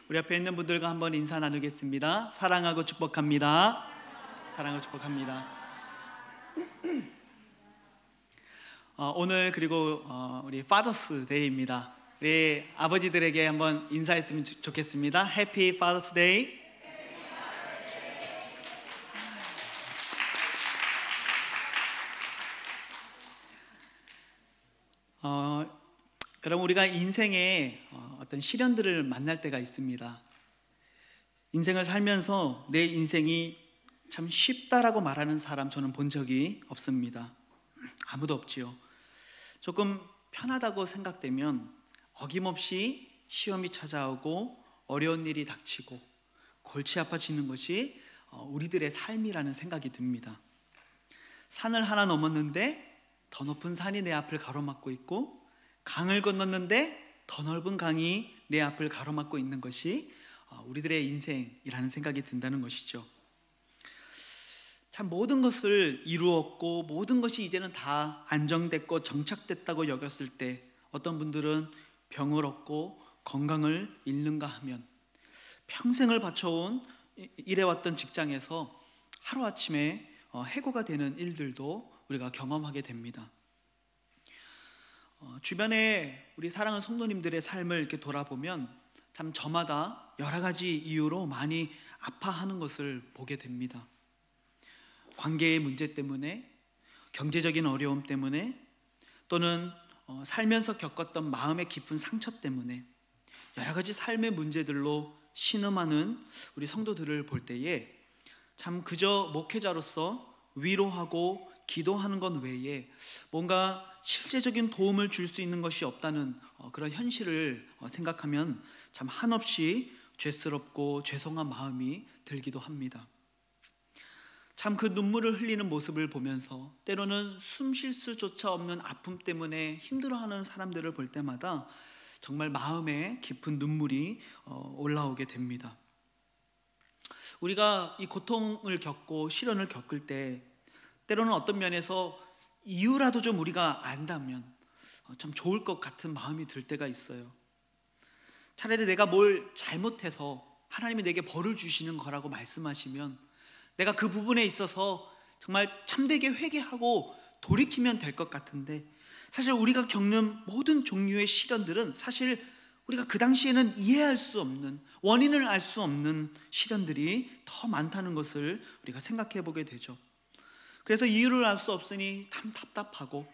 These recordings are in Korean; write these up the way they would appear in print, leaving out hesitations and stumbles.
우리 앞에 있는 분들과 한번 인사 나누겠습니다. 사랑하고 축복합니다. 사랑하고 축복합니다. 오늘 그리고 우리 파더스 데이입니다. 우리 아버지들에게 한번 인사했으면 좋겠습니다. 해피 파더스 데이. 여러분, 우리가 인생에 어떤 시련들을 만날 때가 있습니다. 인생을 살면서 내 인생이 참 쉽다라고 말하는 사람 저는 본 적이 없습니다. 아무도 없지요. 조금 편하다고 생각되면 어김없이 시험이 찾아오고 어려운 일이 닥치고 골치 아파지는 것이 우리들의 삶이라는 생각이 듭니다. 산을 하나 넘었는데 더 높은 산이 내 앞을 가로막고 있고, 강을 건넜는데 더 넓은 강이 내 앞을 가로막고 있는 것이 우리들의 인생이라는 생각이 든다는 것이죠. 참 모든 것을 이루었고 모든 것이 이제는 다 안정됐고 정착됐다고 여겼을 때 어떤 분들은 병을 얻고 건강을 잃는가 하면 평생을 바쳐온 일해왔던 직장에서 하루아침에 해고가 되는 일들도 우리가 경험하게 됩니다. 주변에 우리 사랑하는 성도님들의 삶을 이렇게 돌아보면 참 저마다 여러 가지 이유로 많이 아파하는 것을 보게 됩니다. 관계의 문제 때문에, 경제적인 어려움 때문에, 또는 살면서 겪었던 마음의 깊은 상처 때문에 여러 가지 삶의 문제들로 신음하는 우리 성도들을 볼 때에 참 그저 목회자로서 위로하고 기도하는 것 외에 뭔가 실제적인 도움을 줄 수 있는 것이 없다는 그런 현실을 생각하면 참 한없이 죄스럽고 죄송한 마음이 들기도 합니다. 참 그 눈물을 흘리는 모습을 보면서 때로는 숨 쉴 수조차 없는 아픔 때문에 힘들어하는 사람들을 볼 때마다 정말 마음에 깊은 눈물이 올라오게 됩니다. 우리가 이 고통을 겪고 시련을 겪을 때 때로는 어떤 면에서 이유라도 좀 우리가 안다면 참 좋을 것 같은 마음이 들 때가 있어요. 차라리 내가 뭘 잘못해서 하나님이 내게 벌을 주시는 거라고 말씀하시면 내가 그 부분에 있어서 정말 참되게 회개하고 돌이키면 될 것 같은데, 사실 우리가 겪는 모든 종류의 시련들은 사실 우리가 그 당시에는 이해할 수 없는, 원인을 알 수 없는 시련들이 더 많다는 것을 우리가 생각해 보게 되죠. 그래서 이유를 알 수 없으니 참 답답하고,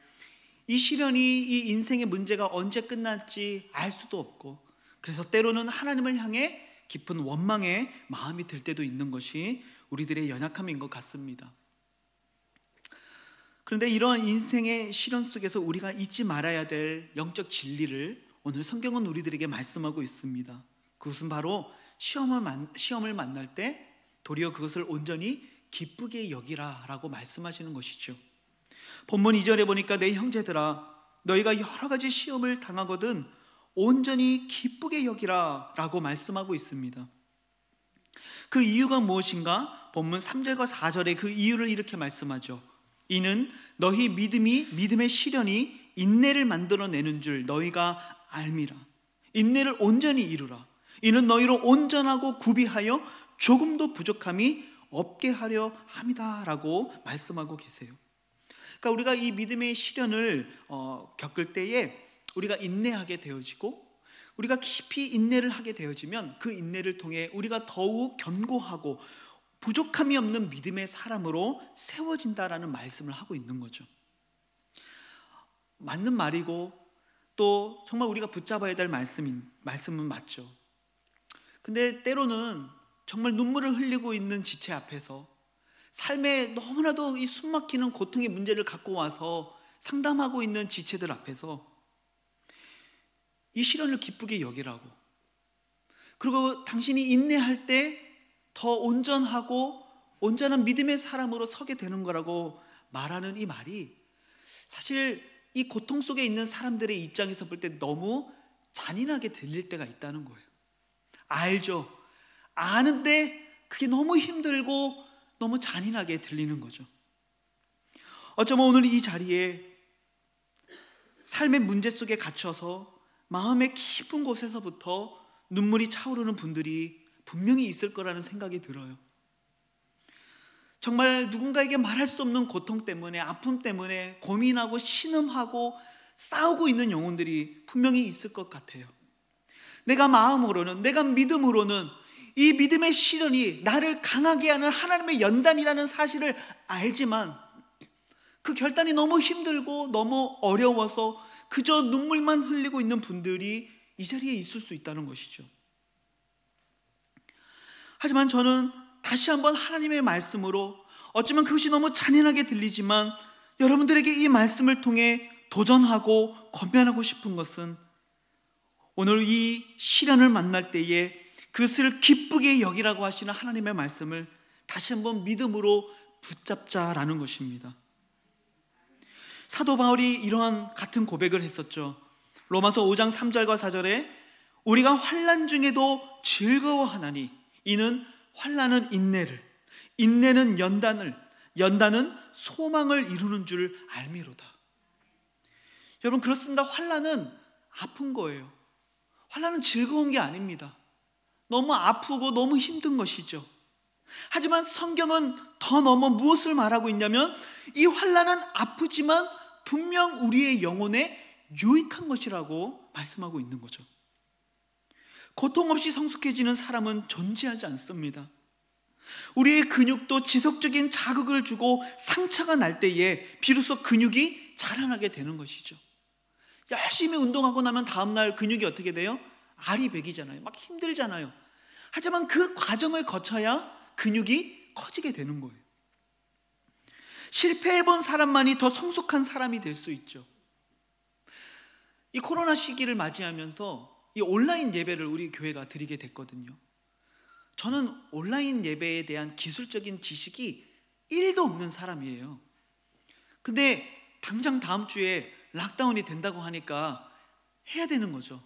이 시련이 이 인생의 문제가 언제 끝날지 알 수도 없고, 그래서 때로는 하나님을 향해 깊은 원망의 마음이 들 때도 있는 것이 우리들의 연약함인 것 같습니다. 그런데 이런 인생의 시련 속에서 우리가 잊지 말아야 될 영적 진리를 오늘 성경은 우리들에게 말씀하고 있습니다. 그것은 바로 시험을 만날 때 도리어 그것을 온전히 기쁘게 여기라 라고 말씀하시는 것이죠. 본문 2절에 보니까 내 형제들아 너희가 여러 가지 시험을 당하거든 온전히 기쁘게 여기라 라고 말씀하고 있습니다. 그 이유가 무엇인가? 본문 3절과 4절에 그 이유를 이렇게 말씀하죠. 이는 너희 믿음의 시련이 인내를 만들어내는 줄 너희가 알미라. 인내를 온전히 이루라. 이는 너희로 온전하고 구비하여 조금도 부족함이 없게 하려 함이다 라고 말씀하고 계세요. 그러니까 우리가 이 믿음의 시련을 겪을 때에 우리가 인내하게 되어지고, 우리가 깊이 인내를 하게 되어지면 그 인내를 통해 우리가 더욱 견고하고 부족함이 없는 믿음의 사람으로 세워진다라는 말씀을 하고 있는 거죠. 맞는 말이고 또 정말 우리가 붙잡아야 될 말씀은 맞죠. 근데 때로는 정말 눈물을 흘리고 있는 지체 앞에서 삶에 너무나도 이 숨막히는 고통의 문제를 갖고 와서 상담하고 있는 지체들 앞에서 이 시련을 기쁘게 여기라고, 그리고 당신이 인내할 때 더 온전하고 온전한 믿음의 사람으로 서게 되는 거라고 말하는 이 말이 사실 이 고통 속에 있는 사람들의 입장에서 볼 때 너무 잔인하게 들릴 때가 있다는 거예요. 알죠. 아는데 그게 너무 힘들고 너무 잔인하게 들리는 거죠. 어쩌면 오늘 이 자리에 삶의 문제 속에 갇혀서 마음의 깊은 곳에서부터 눈물이 차오르는 분들이 분명히 있을 거라는 생각이 들어요. 정말 누군가에게 말할 수 없는 고통 때문에, 아픔 때문에 고민하고 신음하고 싸우고 있는 영혼들이 분명히 있을 것 같아요. 내가 마음으로는, 내가 믿음으로는 이 믿음의 시련이 나를 강하게 하는 하나님의 연단이라는 사실을 알지만 그 결단이 너무 힘들고 너무 어려워서 그저 눈물만 흘리고 있는 분들이 이 자리에 있을 수 있다는 것이죠. 하지만 저는 다시 한번 하나님의 말씀으로, 어쩌면 그것이 너무 잔인하게 들리지만 여러분들에게 이 말씀을 통해 도전하고 권면하고 싶은 것은, 오늘 이 시련을 만날 때에 그것을 기쁘게 여기라고 하시는 하나님의 말씀을 다시 한번 믿음으로 붙잡자라는 것입니다. 사도 바울이 이러한 같은 고백을 했었죠. 로마서 5장 3절과 4절에 우리가 환난 중에도 즐거워하나니 이는 환난은 인내를, 인내는 연단을, 연단은 소망을 이루는 줄 알미로다. 여러분, 그렇습니다. 환난은 아픈 거예요. 환난은 즐거운 게 아닙니다. 너무 아프고 너무 힘든 것이죠. 하지만 성경은 더 넘어 무엇을 말하고 있냐면 이 환난은 아프지만 분명 우리의 영혼에 유익한 것이라고 말씀하고 있는 거죠. 고통 없이 성숙해지는 사람은 존재하지 않습니다. 우리의 근육도 지속적인 자극을 주고 상처가 날 때에 비로소 근육이 자라나게 되는 것이죠. 열심히 운동하고 나면 다음날 근육이 어떻게 돼요? 아리백이잖아요. 막 힘들잖아요. 하지만 그 과정을 거쳐야 근육이 커지게 되는 거예요. 실패해본 사람만이 더 성숙한 사람이 될 수 있죠. 이 코로나 시기를 맞이하면서 이 온라인 예배를 우리 교회가 드리게 됐거든요. 저는 온라인 예배에 대한 기술적인 지식이 1도 없는 사람이에요. 근데 당장 다음 주에 락다운이 된다고 하니까 해야 되는 거죠.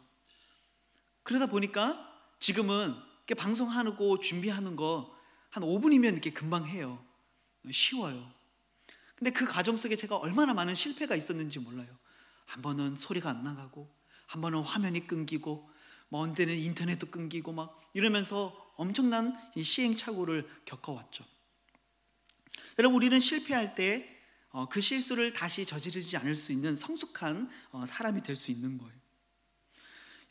그러다 보니까 지금은 이렇게 방송하고 준비하는 거 한 5분이면 이렇게 금방 해요. 쉬워요. 근데 그 과정 속에 제가 얼마나 많은 실패가 있었는지 몰라요. 한 번은 소리가 안 나가고, 한 번은 화면이 끊기고, 먼 데는 인터넷도 끊기고 막 이러면서 엄청난 시행착오를 겪어왔죠. 여러분, 우리는 실패할 때 그 실수를 다시 저지르지 않을 수 있는 성숙한 사람이 될 수 있는 거예요.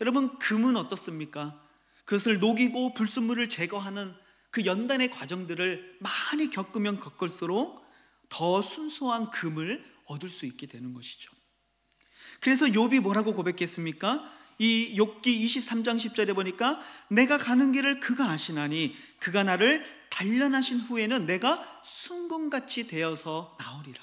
여러분, 금은 어떻습니까? 그것을 녹이고 불순물을 제거하는 그 연단의 과정들을 많이 겪으면 겪을수록 더 순수한 금을 얻을 수 있게 되는 것이죠. 그래서 욥이 뭐라고 고백했습니까? 이 욥기 23장 10절에 보니까 내가 가는 길을 그가 아시나니 그가 나를 단련하신 후에는 내가 순금같이 되어서 나오리라.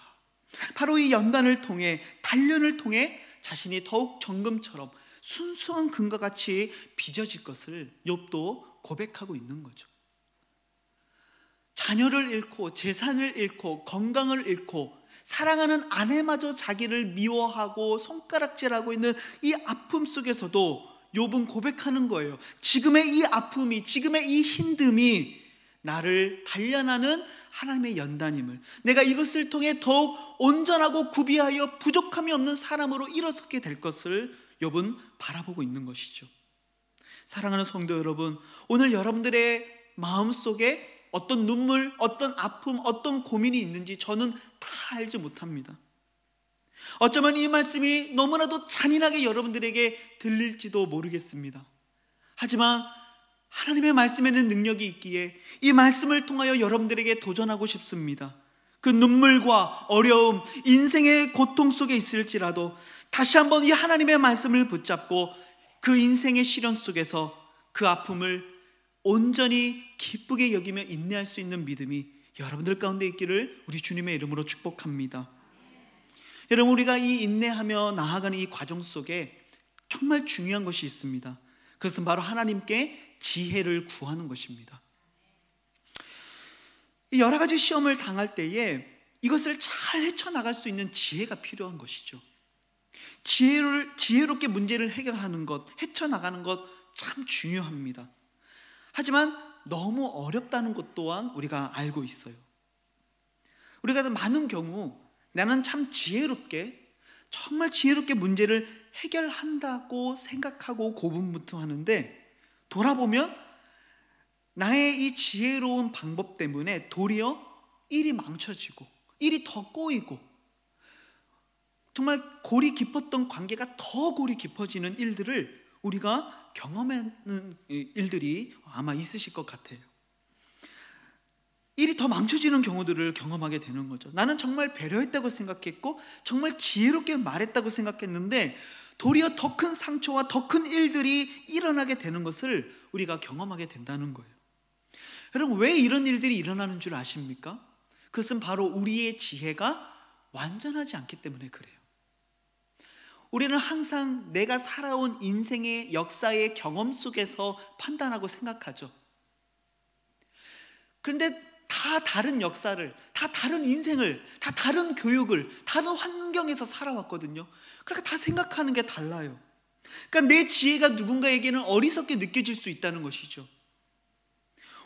바로 이 연단을 통해, 단련을 통해 자신이 더욱 정금처럼 순수한 금과 같이 빚어질 것을 욥도 고백하고 있는 거죠. 자녀를 잃고 재산을 잃고 건강을 잃고 사랑하는 아내마저 자기를 미워하고 손가락질하고 있는 이 아픔 속에서도 욥은 고백하는 거예요. 지금의 이 아픔이, 지금의 이 힘듦이 나를 단련하는 하나님의 연단임을, 내가 이것을 통해 더욱 온전하고 구비하여 부족함이 없는 사람으로 일어서게 될 것을 욥은 바라보고 있는 것이죠. 사랑하는 성도 여러분, 오늘 여러분들의 마음속에 어떤 눈물, 어떤 아픔, 어떤 고민이 있는지 저는 다 알지 못합니다. 어쩌면 이 말씀이 너무나도 잔인하게 여러분들에게 들릴지도 모르겠습니다. 하지만 하나님의 말씀에는 능력이 있기에 이 말씀을 통하여 여러분들에게 도전하고 싶습니다. 그 눈물과 어려움, 인생의 고통 속에 있을지라도 다시 한번 이 하나님의 말씀을 붙잡고 그 인생의 시련 속에서 그 아픔을 온전히 기쁘게 여기며 인내할 수 있는 믿음이 여러분들 가운데 있기를 우리 주님의 이름으로 축복합니다. 여러분, 우리가 이 인내하며 나아가는 이 과정 속에 정말 중요한 것이 있습니다. 그것은 바로 하나님께 지혜를 구하는 것입니다. 여러 가지 시험을 당할 때에 이것을 잘 헤쳐나갈 수 있는 지혜가 필요한 것이죠. 지혜롭게 문제를 해결하는 것, 헤쳐나가는 것 참 중요합니다. 하지만 너무 어렵다는 것 또한 우리가 알고 있어요. 우리가 많은 경우 나는 참 지혜롭게, 정말 지혜롭게 문제를 해결한다고 생각하고 고분분투하는데 돌아보면 나의 이 지혜로운 방법 때문에 도리어 일이 망쳐지고 일이 더 꼬이고 정말 골이 깊었던 관계가 더 골이 깊어지는 일들을 우리가 경험하는 일들이 아마 있으실 것 같아요. 일이 더 망쳐지는 경우들을 경험하게 되는 거죠. 나는 정말 배려했다고 생각했고 정말 지혜롭게 말했다고 생각했는데 도리어 더 큰 상처와 더 큰 일들이 일어나게 되는 것을 우리가 경험하게 된다는 거예요. 여러분, 왜 이런 일들이 일어나는 줄 아십니까? 그것은 바로 우리의 지혜가 완전하지 않기 때문에 그래요. 우리는 항상 내가 살아온 인생의 역사의 경험 속에서 판단하고 생각하죠. 그런데 다 다른 역사를, 다 다른 인생을, 다 다른 교육을, 다른 환경에서 살아왔거든요. 그러니까 다 생각하는 게 달라요. 그러니까 내 지혜가 누군가에게는 어리석게 느껴질 수 있다는 것이죠.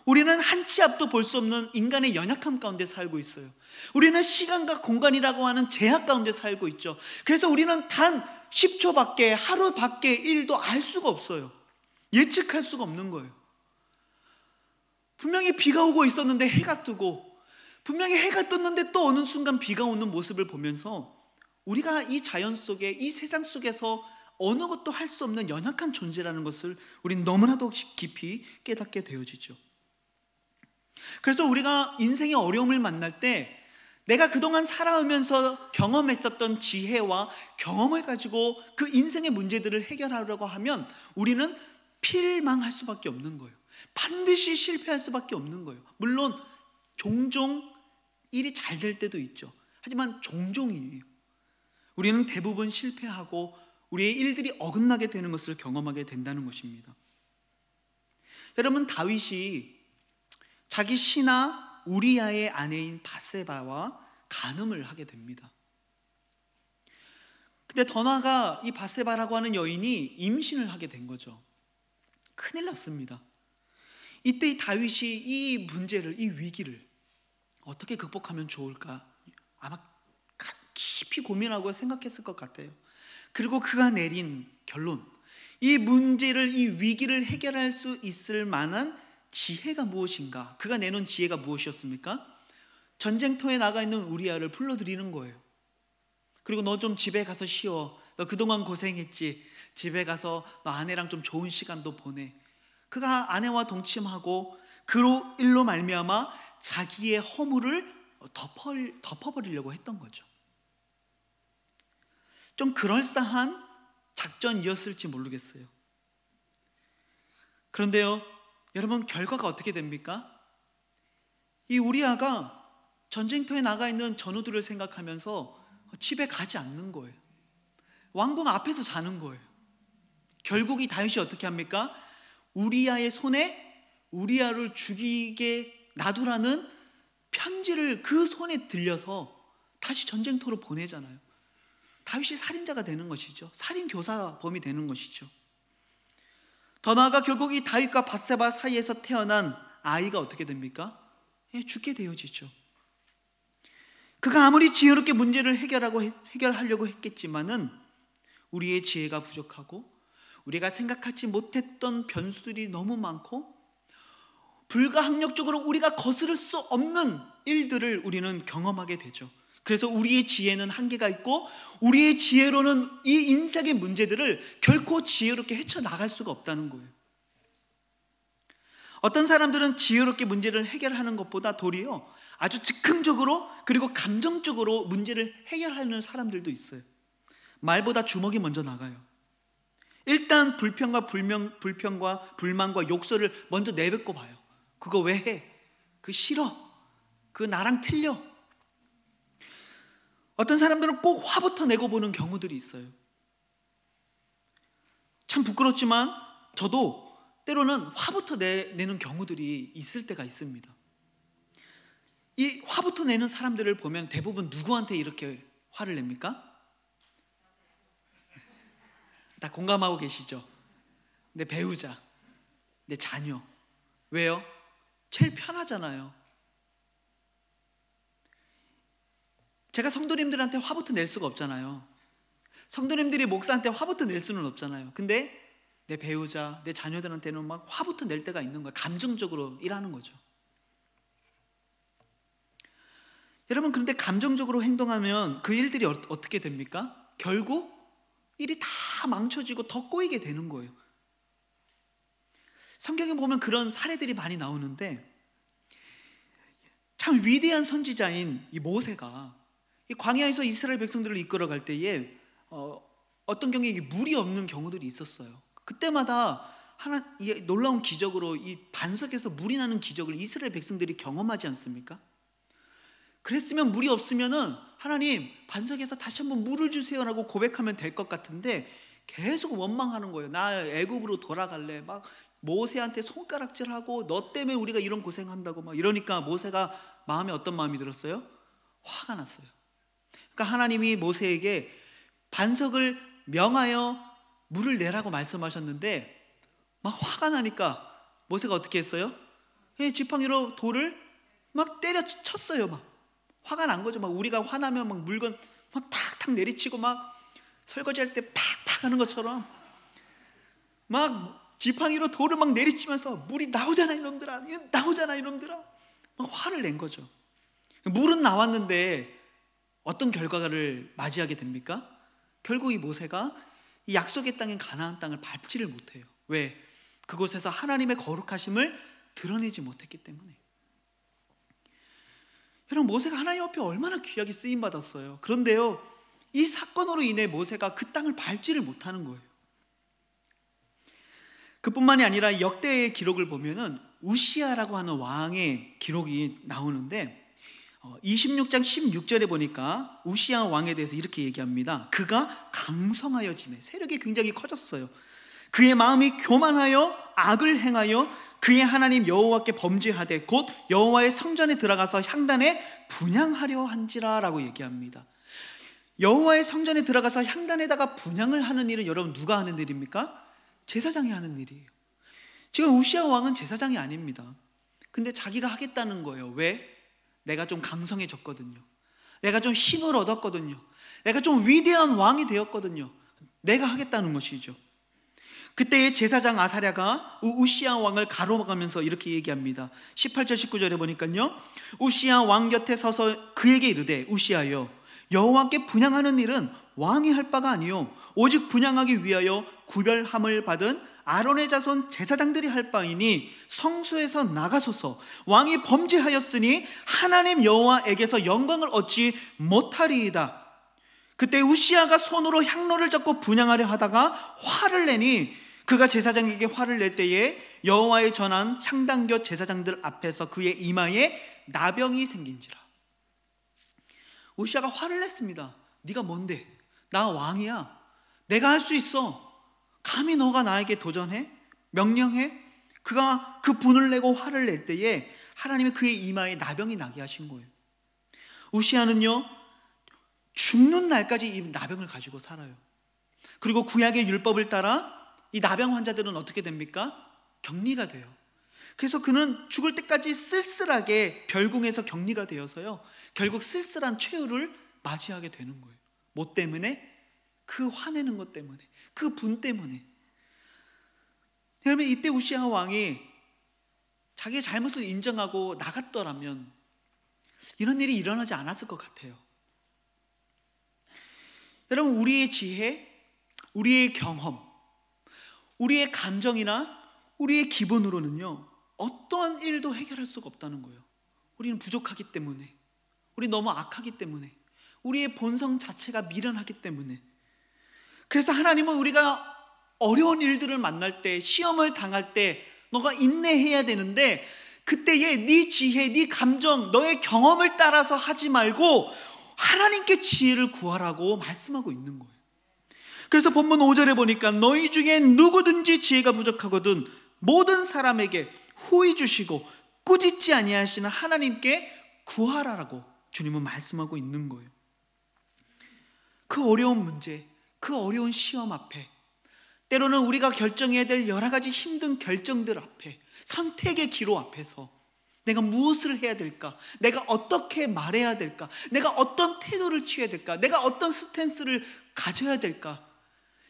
우리는 한 치 앞도 볼 수 없는 인간의 연약함 가운데 살고 있어요. 우리는 시간과 공간이라고 하는 제약 가운데 살고 있죠. 그래서 우리는 단 10초밖에, 하루밖에 일도 알 수가 없어요. 예측할 수가 없는 거예요. 분명히 비가 오고 있었는데 해가 뜨고, 분명히 해가 떴는데 또 어느 순간 비가 오는 모습을 보면서 우리가 이 자연 속에, 이 세상 속에서 어느 것도 할 수 없는 연약한 존재라는 것을 우린 너무나도 깊이 깨닫게 되어지죠. 그래서 우리가 인생의 어려움을 만날 때 내가 그동안 살아오면서 경험했었던 지혜와 경험을 가지고 그 인생의 문제들을 해결하려고 하면 우리는 필망할 수밖에 없는 거예요. 반드시 실패할 수밖에 없는 거예요. 물론 종종 일이 잘 될 때도 있죠. 하지만 종종이에요. 우리는 대부분 실패하고 우리의 일들이 어긋나게 되는 것을 경험하게 된다는 것입니다. 여러분, 다윗이 자기 신하 우리아의 아내인 바세바와 간음을 하게 됩니다. 근데 더 나아가 이 바세바라고 하는 여인이 임신을 하게 된 거죠. 큰일 났습니다. 이때 이 다윗이 이 문제를, 이 위기를 어떻게 극복하면 좋을까 아마 깊이 고민하고 생각했을 것 같아요. 그리고 그가 내린 결론, 이 문제를, 이 위기를 해결할 수 있을 만한 지혜가 무엇인가? 그가 내놓은 지혜가 무엇이었습니까? 전쟁터에 나가 있는 우리아를 불러들이는 거예요. 그리고 너 좀 집에 가서 쉬어. 너 그동안 고생했지. 집에 가서 너 아내랑 좀 좋은 시간도 보내. 그가 아내와 동침하고 그로 일로 말미암아 자기의 허물을 덮어버리려고 했던 거죠. 좀 그럴싸한 작전이었을지 모르겠어요. 그런데요, 여러분, 결과가 어떻게 됩니까? 이 우리아가 전쟁터에 나가 있는 전우들을 생각하면서 집에 가지 않는 거예요. 왕궁 앞에서 자는 거예요. 결국 이 다윗이 어떻게 합니까? 우리아의 손에 우리아를 죽이게 놔두라는 편지를 그 손에 들려서 다시 전쟁터로 보내잖아요. 다윗이 살인자가 되는 것이죠. 살인교사범이 되는 것이죠. 더 나아가 결국 이 다윗과 밧세바 사이에서 태어난 아이가 어떻게 됩니까? 죽게 되어지죠. 그가 아무리 지혜롭게 문제를 해결하려고 했겠지만은 우리의 지혜가 부족하고 우리가 생각하지 못했던 변수들이 너무 많고 불가항력적으로 우리가 거스를 수 없는 일들을 우리는 경험하게 되죠. 그래서 우리의 지혜는 한계가 있고 우리의 지혜로는 이 인생의 문제들을 결코 지혜롭게 헤쳐나갈 수가 없다는 거예요. 어떤 사람들은 지혜롭게 문제를 해결하는 것보다 도리어 아주 즉흥적으로 그리고 감정적으로 문제를 해결하는 사람들도 있어요. 말보다 주먹이 먼저 나가요. 일단 불평과 불만과 욕설을 먼저 내뱉고 봐요. 그거 왜 해? 그 싫어. 그 나랑 틀려. 어떤 사람들은 꼭 화부터 내고 보는 경우들이 있어요. 참 부끄럽지만 저도 때로는 화부터 내는 경우들이 있을 때가 있습니다. 이 화부터 내는 사람들을 보면 대부분 누구한테 이렇게 화를 냅니까? 다 공감하고 계시죠? 내 배우자, 내 자녀. 왜요? 제일 편하잖아요. 제가 성도님들한테 화부터 낼 수가 없잖아요. 성도님들이 목사한테 화부터 낼 수는 없잖아요. 근데 내 배우자, 내 자녀들한테는 막 화부터 낼 때가 있는 거예요. 감정적으로 일하는 거죠. 여러분, 그런데 감정적으로 행동하면 그 일들이 어떻게 됩니까? 결국 일이 다 망쳐지고 더 꼬이게 되는 거예요. 성경에 보면 그런 사례들이 많이 나오는데, 참 위대한 선지자인 이 모세가 이 광야에서 이스라엘 백성들을 이끌어갈 때에 어떤 경우에 물이 없는 경우들이 있었어요. 그때마다 이 놀라운 기적으로 이 반석에서 물이 나는 기적을 이스라엘 백성들이 경험하지 않습니까? 그랬으면 물이 없으면은 하나님 반석에서 다시 한번 물을 주세요라고 고백하면 될 것 같은데 계속 원망하는 거예요. 나 애굽으로 돌아갈래. 막 모세한테 손가락질하고 너 때문에 우리가 이런 고생한다고 막 이러니까 모세가 마음에 어떤 마음이 들었어요? 화가 났어요. 그러니까 하나님이 모세에게 반석을 명하여 물을 내라고 말씀하셨는데 막 화가 나니까 모세가 어떻게 했어요? 지팡이로 돌을 막 때려쳤어요. 막 화가 난 거죠. 막 우리가 화나면 막 물건 막 탁탁 내리치고 막 설거지할 때 팍팍 하는 것처럼 막 지팡이로 돌을 막 내리치면서 물이 나오잖아 이놈들아, 이거 나오잖아 이놈들아, 막 화를 낸 거죠. 물은 나왔는데 어떤 결과를 맞이하게 됩니까? 결국 이 모세가 이 약속의 땅인 가나안 땅을 밟지를 못해요. 왜? 그곳에서 하나님의 거룩하심을 드러내지 못했기 때문에. 여러분, 모세가 하나님 앞에 얼마나 귀하게 쓰임받았어요. 그런데요, 이 사건으로 인해 모세가 그 땅을 밟지를 못하는 거예요. 그뿐만이 아니라 역대의 기록을 보면은 우시아라고 하는 왕의 기록이 나오는데 26장 16절에 보니까 우시아 왕에 대해서 이렇게 얘기합니다. 그가 강성하여짐에, 세력이 굉장히 커졌어요. 그의 마음이 교만하여 악을 행하여 그의 하나님 여호와께 범죄하되 곧 여호와의 성전에 들어가서 향단에 분향하려 한지라 라고 얘기합니다. 여호와의 성전에 들어가서 향단에다가 분향을 하는 일은 여러분 누가 하는 일입니까? 제사장이 하는 일이에요. 지금 우시아 왕은 제사장이 아닙니다. 근데 자기가 하겠다는 거예요. 왜? 내가 좀 강성해졌거든요. 내가 좀 힘을 얻었거든요. 내가 좀 위대한 왕이 되었거든요. 내가 하겠다는 것이죠. 그때의 제사장 아사랴가 우시아 왕을 가로막으면서 이렇게 얘기합니다. 18절 19절에 보니까요, 우시아 왕 곁에 서서 그에게 이르되 우시아여, 여호와께 분향하는 일은 왕이 할 바가 아니요 오직 분향하기 위하여 구별함을 받은 아론의 자손 제사장들이 할 바이니 성소에서 나가소서. 왕이 범죄하였으니 하나님 여호와에게서 영광을 얻지 못하리이다. 그때 우시아가 손으로 향로를 잡고 분향하려 하다가 화를 내니 그가 제사장에게 화를 낼 때에 여호와의 전한 향단교 제사장들 앞에서 그의 이마에 나병이 생긴지라. 우시아가 화를 냈습니다. 네가 뭔데? 나 왕이야. 내가 할 수 있어. 감히 너가 나에게 도전해? 명령해? 그가 그 분을 내고 화를 낼 때에 하나님이 그의 이마에 나병이 나게 하신 거예요. 우시아는요, 죽는 날까지 이 나병을 가지고 살아요. 그리고 구약의 율법을 따라 이 나병 환자들은 어떻게 됩니까? 격리가 돼요. 그래서 그는 죽을 때까지 쓸쓸하게 별궁에서 격리가 되어서요, 결국 쓸쓸한 최후를 맞이하게 되는 거예요. 뭐 때문에? 그 화내는 것 때문에, 그 분 때문에. 여러분, 이때 우시아 왕이 자기의 잘못을 인정하고 나갔더라면 이런 일이 일어나지 않았을 것 같아요. 여러분, 우리의 지혜, 우리의 경험, 우리의 감정이나 우리의 기분으로는요, 어떠한 일도 해결할 수가 없다는 거예요. 우리는 부족하기 때문에, 우리 너무 악하기 때문에, 우리의 본성 자체가 미련하기 때문에. 그래서 하나님은 우리가 어려운 일들을 만날 때, 시험을 당할 때 너가 인내해야 되는데 그때에 네 지혜, 네 감정, 너의 경험을 따라서 하지 말고 하나님께 지혜를 구하라고 말씀하고 있는 거예요. 그래서 본문 5절에 보니까 너희 중에 누구든지 지혜가 부족하거든 모든 사람에게 후히 주시고 꾸짖지 아니하시는 하나님께 구하라라고 주님은 말씀하고 있는 거예요. 그 어려운 문제, 그 어려운 시험 앞에, 때로는 우리가 결정해야 될 여러 가지 힘든 결정들 앞에, 선택의 기로 앞에서 내가 무엇을 해야 될까? 내가 어떻게 말해야 될까? 내가 어떤 태도를 취해야 될까? 내가 어떤 스탠스를 가져야 될까?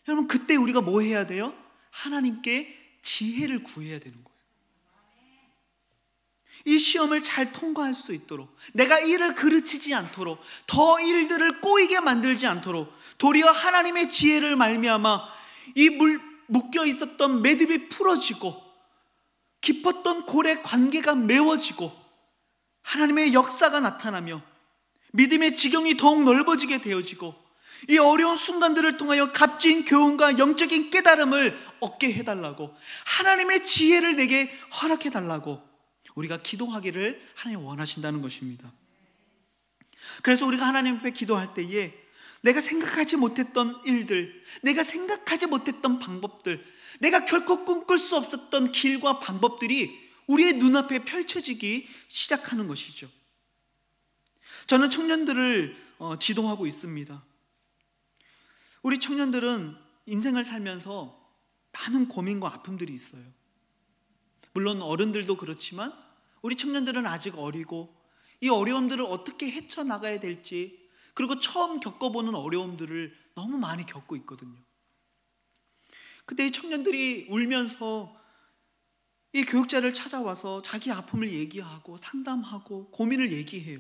여러분, 그때 우리가 뭐 해야 돼요? 하나님께 지혜를 구해야 되는 거예요. 이 시험을 잘 통과할 수 있도록, 내가 일을 그르치지 않도록, 더 일들을 꼬이게 만들지 않도록 도리어 하나님의 지혜를 말미암아 이 묶여 있었던 매듭이 풀어지고 깊었던 골의 관계가 메워지고 하나님의 역사가 나타나며 믿음의 지경이 더욱 넓어지게 되어지고 이 어려운 순간들을 통하여 값진 교훈과 영적인 깨달음을 얻게 해달라고, 하나님의 지혜를 내게 허락해달라고 우리가 기도하기를 하나님 원하신다는 것입니다. 그래서 우리가 하나님 앞에 기도할 때에 내가 생각하지 못했던 일들, 내가 생각하지 못했던 방법들, 내가 결코 꿈꿀 수 없었던 길과 방법들이 우리의 눈앞에 펼쳐지기 시작하는 것이죠. 저는 청년들을 지도하고 있습니다. 우리 청년들은 인생을 살면서 많은 고민과 아픔들이 있어요. 물론 어른들도 그렇지만 우리 청년들은 아직 어리고 이 어려움들을 어떻게 헤쳐나가야 될지, 그리고 처음 겪어보는 어려움들을 너무 많이 겪고 있거든요. 그때 이 청년들이 울면서 이 교육자를 찾아와서 자기 아픔을 얘기하고 상담하고 고민을 얘기해요.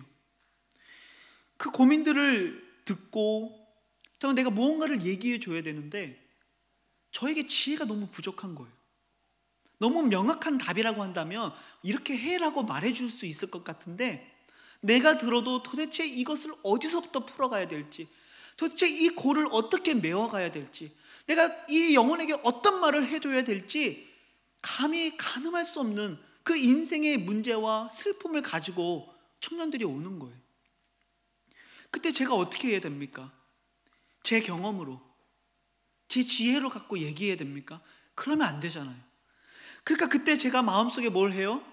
그 고민들을 듣고 내가 무언가를 얘기해 줘야 되는데 저에게 지혜가 너무 부족한 거예요. 너무 명확한 답이라고 한다면 이렇게 해라고 말해줄 수 있을 것 같은데, 내가 들어도 도대체 이것을 어디서부터 풀어가야 될지, 도대체 이 골을 어떻게 메워가야 될지, 내가 이 영혼에게 어떤 말을 해줘야 될지 감히 가늠할 수 없는 그 인생의 문제와 슬픔을 가지고 청년들이 오는 거예요. 그때 제가 어떻게 해야 됩니까? 제 경험으로, 제 지혜로 갖고 얘기해야 됩니까? 그러면 안 되잖아요. 그러니까 그때 제가 마음속에 뭘 해요?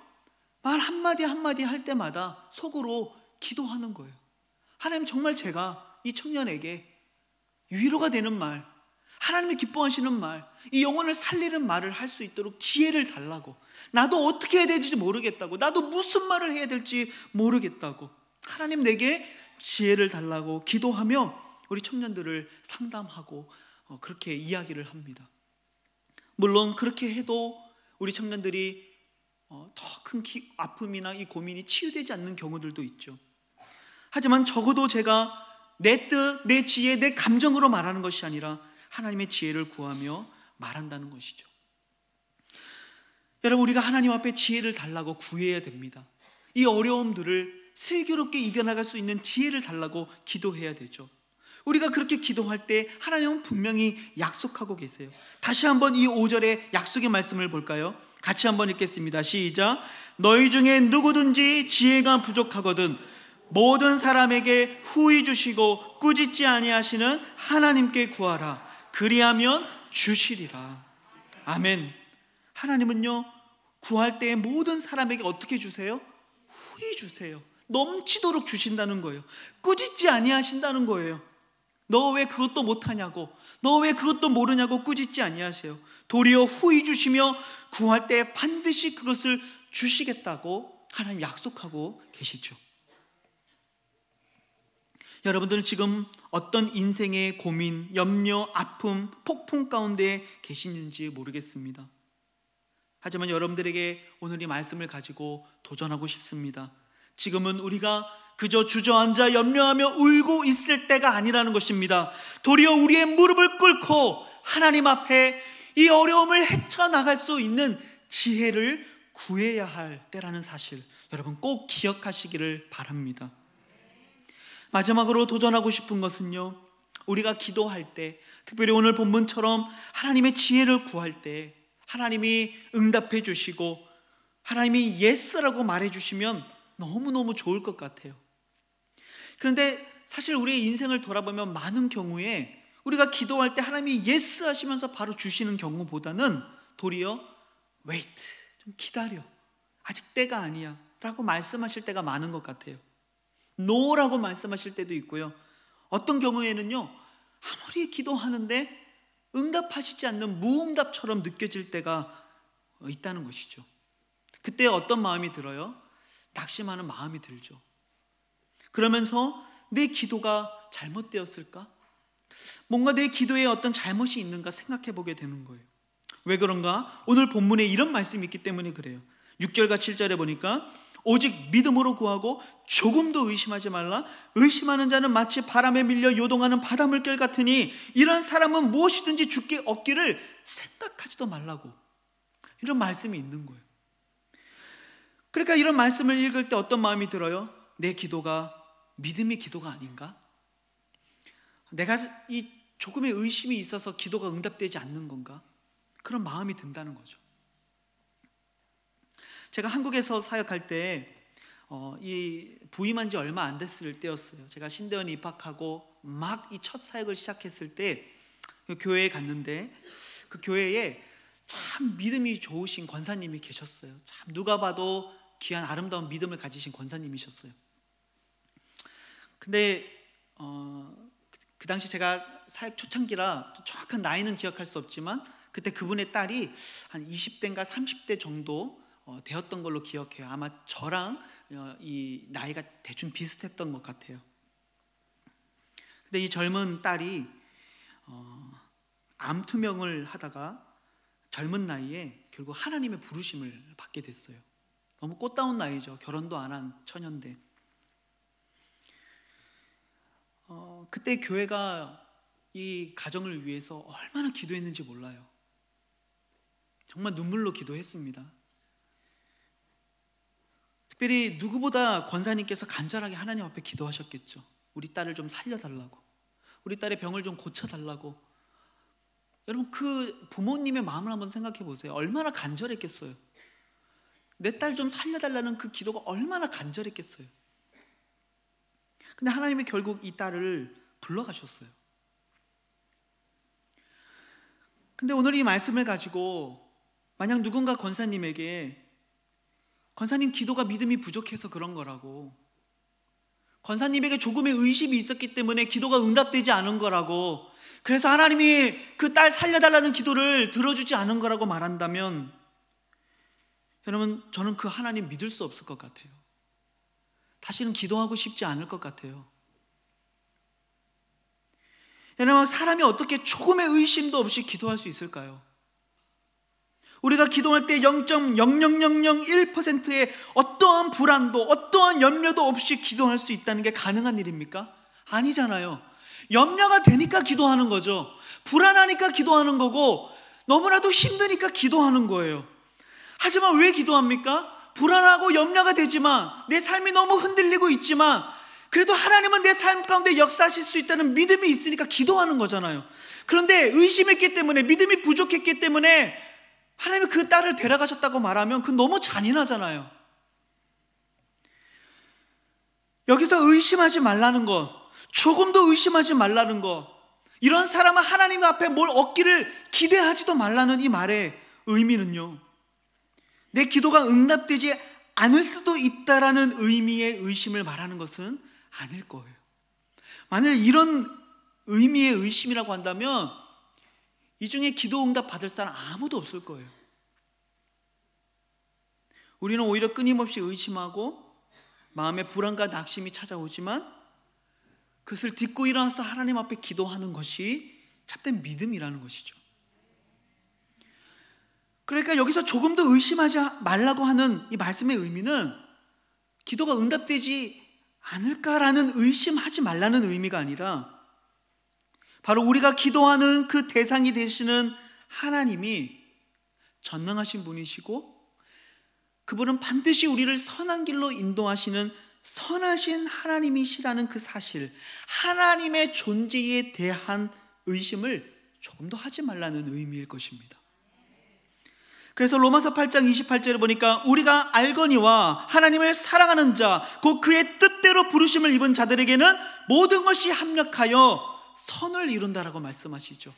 말 한마디 한마디 할 때마다 속으로 기도하는 거예요. 하나님, 정말 제가 이 청년에게 위로가 되는 말, 하나님이 기뻐하시는 말, 이 영혼을 살리는 말을 할 수 있도록 지혜를 달라고, 나도 어떻게 해야 될지 모르겠다고, 나도 무슨 말을 해야 될지 모르겠다고 하나님 내게 지혜를 달라고 기도하며 우리 청년들을 상담하고 그렇게 이야기를 합니다. 물론 그렇게 해도 우리 청년들이 더 큰 아픔이나 이 고민이 치유되지 않는 경우들도 있죠. 하지만 적어도 제가 내 뜻, 내 지혜, 내 감정으로 말하는 것이 아니라 하나님의 지혜를 구하며 말한다는 것이죠. 여러분, 우리가 하나님 앞에 지혜를 달라고 구해야 됩니다. 이 어려움들을 슬기롭게 이겨나갈 수 있는 지혜를 달라고 기도해야 되죠. 우리가 그렇게 기도할 때 하나님은 분명히 약속하고 계세요. 다시 한번 이 5절의 약속의 말씀을 볼까요? 같이 한번 읽겠습니다. 시작. 너희 중에 누구든지 지혜가 부족하거든 모든 사람에게 후히 주시고 꾸짖지 아니하시는 하나님께 구하라. 그리하면 주시리라. 아멘. 하나님은요, 구할 때 모든 사람에게 어떻게 주세요? 후히 주세요. 넘치도록 주신다는 거예요. 꾸짖지 아니하신다는 거예요. 너 왜 그것도 못하냐고, 너 왜 그것도 모르냐고 꾸짖지 아니하세요. 도리어 후히 주시며 구할 때 반드시 그것을 주시겠다고 하나님 약속하고 계시죠. 여러분들은 지금 어떤 인생의 고민, 염려, 아픔, 폭풍 가운데 계시는지 모르겠습니다. 하지만 여러분들에게 오늘 이 말씀을 가지고 도전하고 싶습니다. 지금은 우리가 그저 주저앉아 염려하며 울고 있을 때가 아니라는 것입니다. 도리어 우리의 무릎을 꿇고 하나님 앞에 이 어려움을 헤쳐나갈 수 있는 지혜를 구해야 할 때라는 사실, 여러분 꼭 기억하시기를 바랍니다. 마지막으로 도전하고 싶은 것은요, 우리가 기도할 때, 특별히 오늘 본문처럼 하나님의 지혜를 구할 때 하나님이 응답해 주시고 하나님이 예스라고 말해 주시면 너무너무 좋을 것 같아요. 그런데 사실 우리의 인생을 돌아보면 많은 경우에 우리가 기도할 때 하나님이 예스 하시면서 바로 주시는 경우보다는 도리어 wait, 좀 기다려, 아직 때가 아니야 라고 말씀하실 때가 많은 것 같아요. no라고 말씀하실 때도 있고요. 어떤 경우에는요, 아무리 기도하는데 응답하시지 않는 무응답처럼 느껴질 때가 있다는 것이죠. 그때 어떤 마음이 들어요? 낙심하는 마음이 들죠. 그러면서 내 기도가 잘못되었을까? 뭔가 내 기도에 어떤 잘못이 있는가 생각해 보게 되는 거예요. 왜 그런가? 오늘 본문에 이런 말씀이 있기 때문에 그래요. 6절과 7절에 보니까 오직 믿음으로 구하고 조금도 의심하지 말라. 의심하는 자는 마치 바람에 밀려 요동하는 바닷물결 같으니 이런 사람은 무엇이든지 주께 얻기를 생각하지도 말라고, 이런 말씀이 있는 거예요. 그러니까 이런 말씀을 읽을 때 어떤 마음이 들어요? 내 기도가 믿음의 기도가 아닌가? 내가 이 조금의 의심이 있어서 기도가 응답되지 않는 건가? 그런 마음이 든다는 거죠. 제가 한국에서 사역할 때 이 부임한 지 얼마 안 됐을 때였어요. 제가 신대원에 입학하고 막 이 첫 사역을 시작했을 때 그 교회에 갔는데, 그 교회에 참 믿음이 좋으신 권사님이 계셨어요. 참 누가 봐도 귀한 아름다운 믿음을 가지신 권사님이셨어요. 근데 그 당시 제가 사역 초창기라 정확한 나이는 기억할 수 없지만 그때 그분의 딸이 한 20대인가 30대 정도 되었던 걸로 기억해요. 아마 저랑 이 나이가 대충 비슷했던 것 같아요. 근데 이 젊은 딸이 암 투명을 하다가 젊은 나이에 결국 하나님의 부르심을 받게 됐어요. 너무 꽃다운 나이죠. 결혼도 안 한 처녀인데. 그때 교회가 이 가정을 위해서 얼마나 기도했는지 몰라요. 정말 눈물로 기도했습니다. 특별히 누구보다 권사님께서 간절하게 하나님 앞에 기도하셨겠죠. 우리 딸을 좀 살려달라고, 우리 딸의 병을 좀 고쳐달라고. 여러분, 그 부모님의 마음을 한번 생각해 보세요. 얼마나 간절했겠어요. 내 딸 좀 살려달라는 그 기도가 얼마나 간절했겠어요. 근데 하나님이 결국 이 딸을 불러가셨어요. 근데 오늘 이 말씀을 가지고 만약 누군가 권사님에게 권사님 기도가 믿음이 부족해서 그런 거라고, 권사님에게 조금의 의심이 있었기 때문에 기도가 응답되지 않은 거라고, 그래서 하나님이 그 딸 살려달라는 기도를 들어주지 않은 거라고 말한다면, 여러분, 저는 그 하나님 믿을 수 없을 것 같아요. 다시는 기도하고 싶지 않을 것 같아요. 여러분, 사람이 어떻게 조금의 의심도 없이 기도할 수 있을까요? 우리가 기도할 때 0.00001%의 어떠한 불안도 어떠한 염려도 없이 기도할 수 있다는 게 가능한 일입니까? 아니잖아요. 염려가 되니까 기도하는 거죠. 불안하니까 기도하는 거고, 너무나도 힘드니까 기도하는 거예요. 하지만 왜 기도합니까? 불안하고 염려가 되지만, 내 삶이 너무 흔들리고 있지만 그래도 하나님은 내 삶 가운데 역사하실 수 있다는 믿음이 있으니까 기도하는 거잖아요. 그런데 의심했기 때문에, 믿음이 부족했기 때문에 하나님이 그 딸을 데려가셨다고 말하면 그건 너무 잔인하잖아요. 여기서 의심하지 말라는 것, 조금도 의심하지 말라는 것, 이런 사람은 하나님 앞에 뭘 얻기를 기대하지도 말라는 이 말의 의미는요, 내 기도가 응답되지 않을 수도 있다라는 의미의 의심을 말하는 것은 아닐 거예요. 만약 이런 의미의 의심이라고 한다면 이 중에 기도 응답 받을 사람 아무도 없을 거예요. 우리는 오히려 끊임없이 의심하고 마음에 불안과 낙심이 찾아오지만 그것을 딛고 일어나서 하나님 앞에 기도하는 것이 참된 믿음이라는 것이죠. 그러니까 여기서 조금도 의심하지 말라고 하는 이 말씀의 의미는 기도가 응답되지 않을까라는 의심하지 말라는 의미가 아니라, 바로 우리가 기도하는 그 대상이 되시는 하나님이 전능하신 분이시고, 그분은 반드시 우리를 선한 길로 인도하시는 선하신 하나님이시라는 그 사실, 하나님의 존재에 대한 의심을 조금도 하지 말라는 의미일 것입니다. 그래서 로마서 8장 28절에 보니까 우리가 알거니와 하나님을 사랑하는 자, 곧 그의 뜻대로 부르심을 입은 자들에게는 모든 것이 합력하여 선을 이룬다라고 말씀하시죠.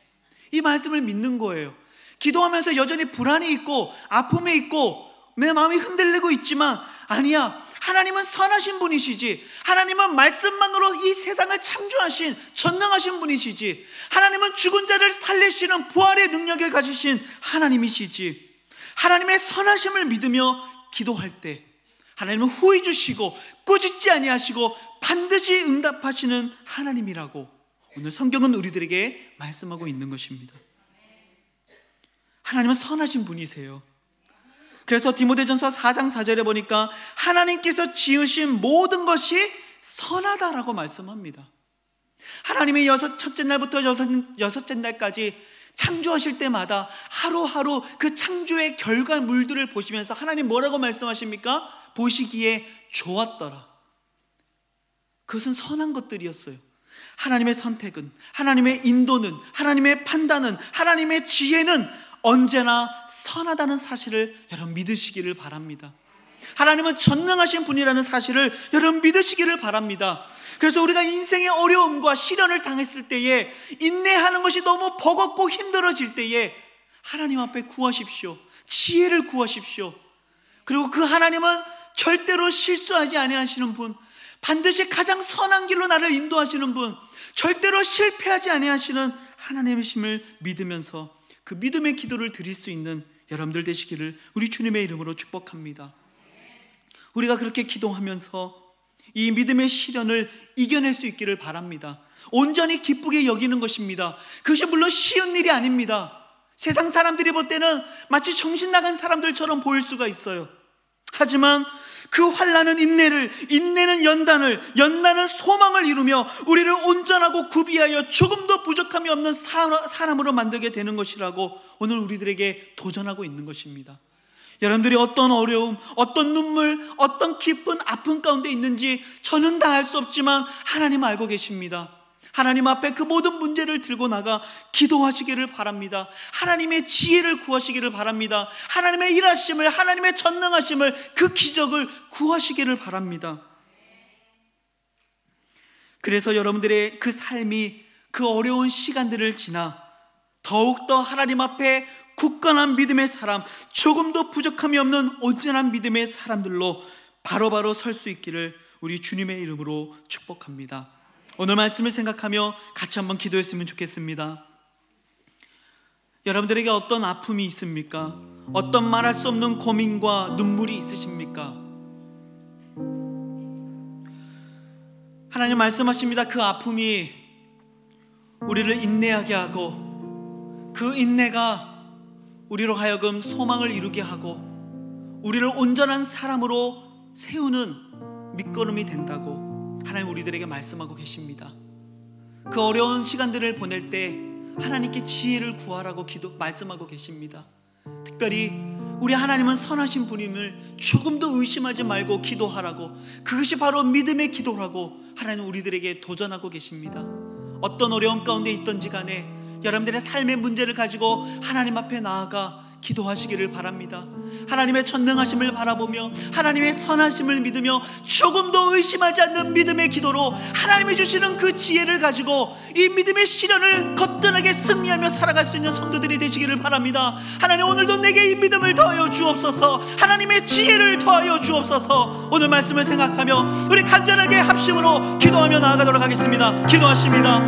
이 말씀을 믿는 거예요. 기도하면서 여전히 불안이 있고 아픔이 있고 내 마음이 흔들리고 있지만, 아니야, 하나님은 선하신 분이시지, 하나님은 말씀만으로 이 세상을 창조하신 전능하신 분이시지, 하나님은 죽은 자를 살리시는 부활의 능력을 가지신 하나님이시지, 하나님의 선하심을 믿으며 기도할 때 하나님은 후히 주시고 꾸짖지 아니하시고 반드시 응답하시는 하나님이라고 오늘 성경은 우리들에게 말씀하고 있는 것입니다. 하나님은 선하신 분이세요. 그래서 디모데전서 4장 4절에 보니까 하나님께서 지으신 모든 것이 선하다라고 말씀합니다. 하나님의 첫째 날부터 여섯째 날까지 창조하실 때마다 하루하루 그 창조의 결과물들을 보시면서 하나님 뭐라고 말씀하십니까? 보시기에 좋았더라. 그것은 선한 것들이었어요. 하나님의 선택은, 하나님의 인도는, 하나님의 판단은, 하나님의 지혜는 언제나 선하다는 사실을 여러분 믿으시기를 바랍니다. 하나님은 전능하신 분이라는 사실을 여러분 믿으시기를 바랍니다. 그래서 우리가 인생의 어려움과 시련을 당했을 때에, 인내하는 것이 너무 버겁고 힘들어질 때에 하나님 앞에 구하십시오. 지혜를 구하십시오. 그리고 그 하나님은 절대로 실수하지 아니하시는 분, 반드시 가장 선한 길로 나를 인도하시는 분, 절대로 실패하지 아니하시는 하나님이심을 믿으면서 그 믿음의 기도를 드릴 수 있는 여러분들 되시기를 우리 주님의 이름으로 축복합니다. 우리가 그렇게 기도하면서 이 믿음의 시련을 이겨낼 수 있기를 바랍니다. 온전히 기쁘게 여기는 것입니다. 그것이 물론 쉬운 일이 아닙니다. 세상 사람들이 볼 때는 마치 정신 나간 사람들처럼 보일 수가 있어요. 하지만 그 환난은 인내는 연단은 소망을 이루며 우리를 온전하고 구비하여 조금도 부족함이 없는 사람으로 만들게 되는 것이라고 오늘 우리들에게 도전하고 있는 것입니다. 여러분들이 어떤 어려움, 어떤 눈물, 어떤 깊은 아픔 가운데 있는지 저는 다 알 수 없지만 하나님 알고 계십니다. 하나님 앞에 그 모든 문제를 들고 나가 기도하시기를 바랍니다. 하나님의 지혜를 구하시기를 바랍니다. 하나님의 일하심을, 하나님의 전능하심을, 그 기적을 구하시기를 바랍니다. 그래서 여러분들의 그 삶이 그 어려운 시간들을 지나 더욱더 하나님 앞에 굳건한 믿음의 사람, 조금도 부족함이 없는 온전한 믿음의 사람들로 바로바로 설 수 있기를 우리 주님의 이름으로 축복합니다. 오늘 말씀을 생각하며 같이 한번 기도했으면 좋겠습니다. 여러분들에게 어떤 아픔이 있습니까? 어떤 말할 수 없는 고민과 눈물이 있으십니까? 하나님 말씀하십니다. 그 아픔이 우리를 인내하게 하고 그 인내가 우리로 하여금 소망을 이루게 하고 우리를 온전한 사람으로 세우는 밑거름이 된다고 하나님 우리들에게 말씀하고 계십니다. 그 어려운 시간들을 보낼 때 하나님께 지혜를 구하라고 말씀하고 계십니다. 특별히 우리 하나님은 선하신 분임을 조금도 의심하지 말고 기도하라고, 그것이 바로 믿음의 기도라고 하나님 우리들에게 도전하고 계십니다. 어떤 어려움 가운데 있든지 간에 여러분들의 삶의 문제를 가지고 하나님 앞에 나아가 기도하시기를 바랍니다. 하나님의 전능하심을 바라보며 하나님의 선하심을 믿으며 조금도 의심하지 않는 믿음의 기도로 하나님이 주시는 그 지혜를 가지고 이 믿음의 시련을 거뜬하게 승리하며 살아갈 수 있는 성도들이 되시기를 바랍니다. 하나님 오늘도 내게 이 믿음을 더하여 주옵소서, 하나님의 지혜를 더하여 주옵소서. 오늘 말씀을 생각하며 우리 간절하게 합심으로 기도하며 나아가도록 하겠습니다. 기도하십니다.